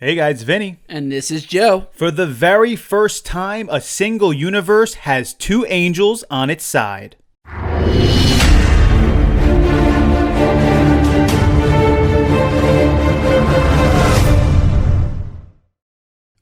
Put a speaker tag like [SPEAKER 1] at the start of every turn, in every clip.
[SPEAKER 1] Hey guys, Vinny.
[SPEAKER 2] And this is Joe.
[SPEAKER 1] For the very first time, a single universe has two angels on its side.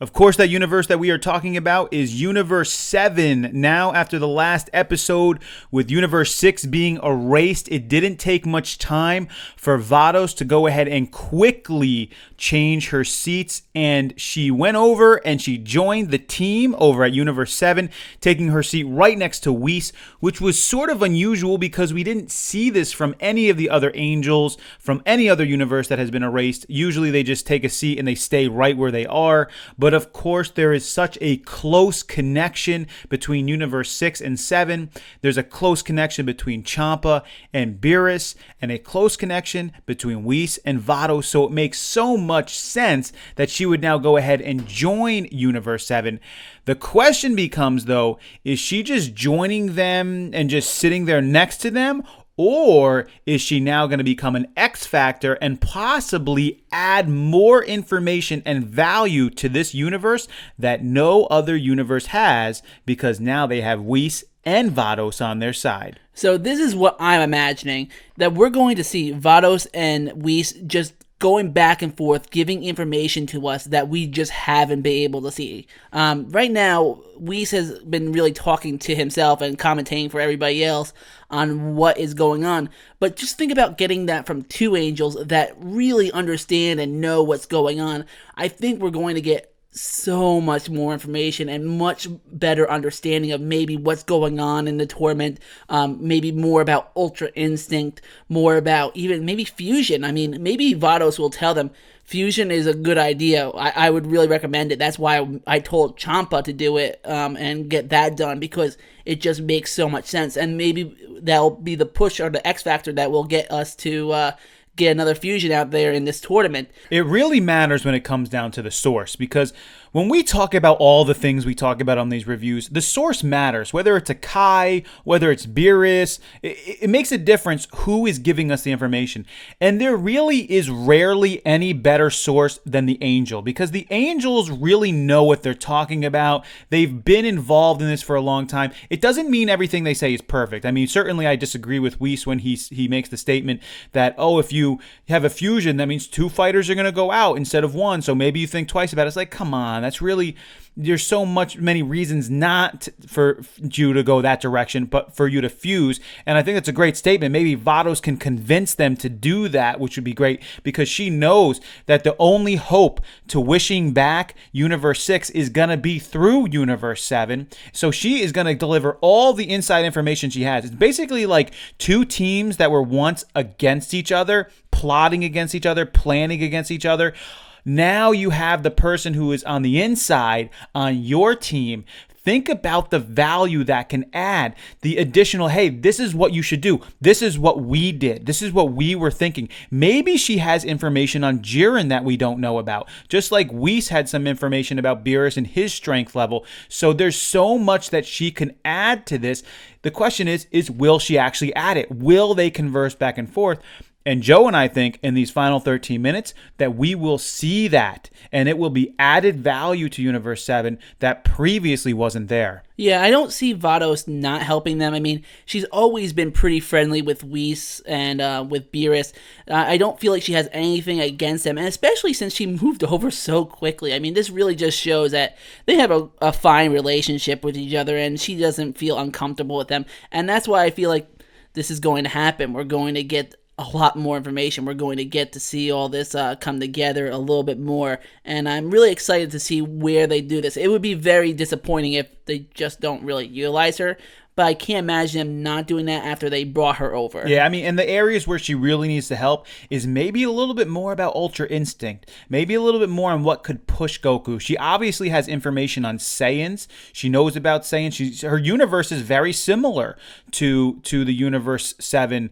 [SPEAKER 1] Of course, that universe that we are talking about is Universe 7. Now, after the last episode with Universe 6 being erased, it didn't take much time for Vados to go ahead and quickly change her seats. And she went over and she joined the team over at Universe 7, taking her seat right next to Whis, which was sort of unusual because we didn't see this from any of the other angels from any other universe that has been erased. Usually they just take a seat and they stay right where they are. But of course, there is such a close connection between Universe 6 and 7. There's a close connection between Champa and Beerus, and a close connection between Whis and Vados. So it makes so much sense that she would now go ahead and join Universe 7. The question becomes, though, is she just joining them and just sitting there next to them? Or is she now going to become an X Factor and possibly add more information and value to this universe that no other universe has, because now they have Whis and Vados on their side?
[SPEAKER 2] So this is what I'm imagining, that we're going to see Vados and Whis just going back and forth, giving information to us that we just haven't been able to see. Right now, Whis has been really talking to himself and commentating for everybody else on what is going on. But just think about getting that from two angels that really understand and know what's going on. I think we're going to get so much more information and much better understanding of maybe what's going on in the tournament, maybe more about Ultra Instinct, more about even maybe Fusion. I mean, maybe Vados will tell them Fusion is a good idea. I would really recommend it. That's why I told Champa to do it and get that done, because it just makes so much sense. And maybe that'll be the push or the X Factor that will get us to get another Fusion out there in this tournament.
[SPEAKER 1] It really matters when it comes down to the source, because when we talk about all the things we talk about on these reviews, the source matters. Whether it's a Kai, whether it's Beerus, it makes a difference who is giving us the information. And there really is rarely any better source than the angel, because the angels really know what they're talking about. They've been involved in this for a long time. It doesn't mean everything they say is perfect. I mean, certainly I disagree with Whis when he makes the statement that, oh, if you have a fusion, that means two fighters are going to go out instead of one, so maybe you think twice about it. It's like, come on. That's really, there's so many reasons not for you to go that direction, but for you to fuse. And I think that's a great statement. Maybe Vados can convince them to do that, which would be great, because she knows that the only hope to wishing back Universe 6 is going to be through Universe 7. So she is going to deliver all the inside information she has. It's basically like two teams that were once against each other, plotting against each other, planning against each other. Now you have the person who is on the inside on your team. Think about the value that can add. The additional, hey, this is what you should do. This is what we did. This is what we were thinking. Maybe she has information on Jiren that we don't know about. Just like Whis had some information about Beerus and his strength level. So there's so much that she can add to this. The question is will she actually add it? Will they converse back and forth? And Joe and I think in these final 13 minutes that we will see that, and it will be added value to Universe 7 that previously wasn't there.
[SPEAKER 2] Yeah, I don't see Vados not helping them. I mean, she's always been pretty friendly with Whis and with Beerus. I don't feel like she has anything against them, and especially since she moved over so quickly. I mean, this really just shows that they have a fine relationship with each other, and she doesn't feel uncomfortable with them. And that's why I feel like this is going to happen. We're going to get a lot more information. We're going to get to see all this come together a little bit more, and I'm really excited to see where they do this. It would be very disappointing if they just don't really utilize her, but I can't imagine them not doing that after they brought her over.
[SPEAKER 1] Yeah, I mean, and the areas where she really needs to help is maybe a little bit more about Ultra Instinct, maybe a little bit more on what could push Goku. She obviously has information on Saiyans. She knows about Saiyans. Her universe is very similar to the Universe 7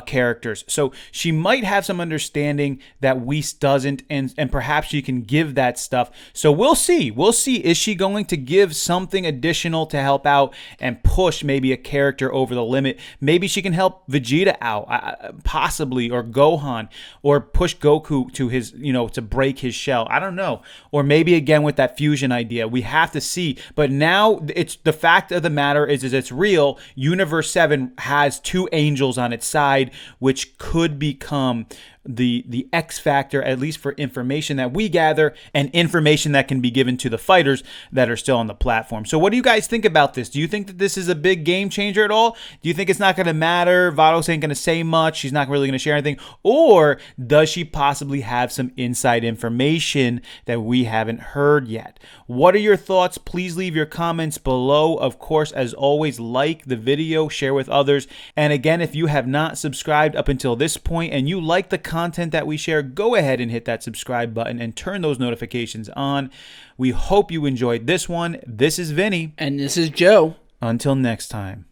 [SPEAKER 1] characters. So she might have some understanding that Whis doesn't, and perhaps she can give that stuff. So we'll see. We'll see. Is she going to give something additional to help out and push maybe maybe a character over the limit. Maybe she can help Vegeta out, possibly, or Gohan, or push Goku to his, to break his shell. I don't know. Or maybe again with that fusion idea. We have to see. But now it's the fact of the matter is it's real. Universe 7 has two angels on its side, which could become the X factor, at least for information that we gather and information that can be given to the fighters that are still on the platform. So what do you guys think about this? Do you think that this is a big game changer at all? Do you think it's not going to matter? Vados ain't going to say much. She's not really going to share anything. Or does she possibly have some inside information that we haven't heard yet? What are your thoughts? Please leave your comments below. Of course, as always, like the video, share with others. And again, if you have not subscribed up until this point and you like the content that we share, go ahead and hit that subscribe button and turn those notifications on. We hope you enjoyed this one. This is Vinny.
[SPEAKER 2] And this is Joe.
[SPEAKER 1] Until next time.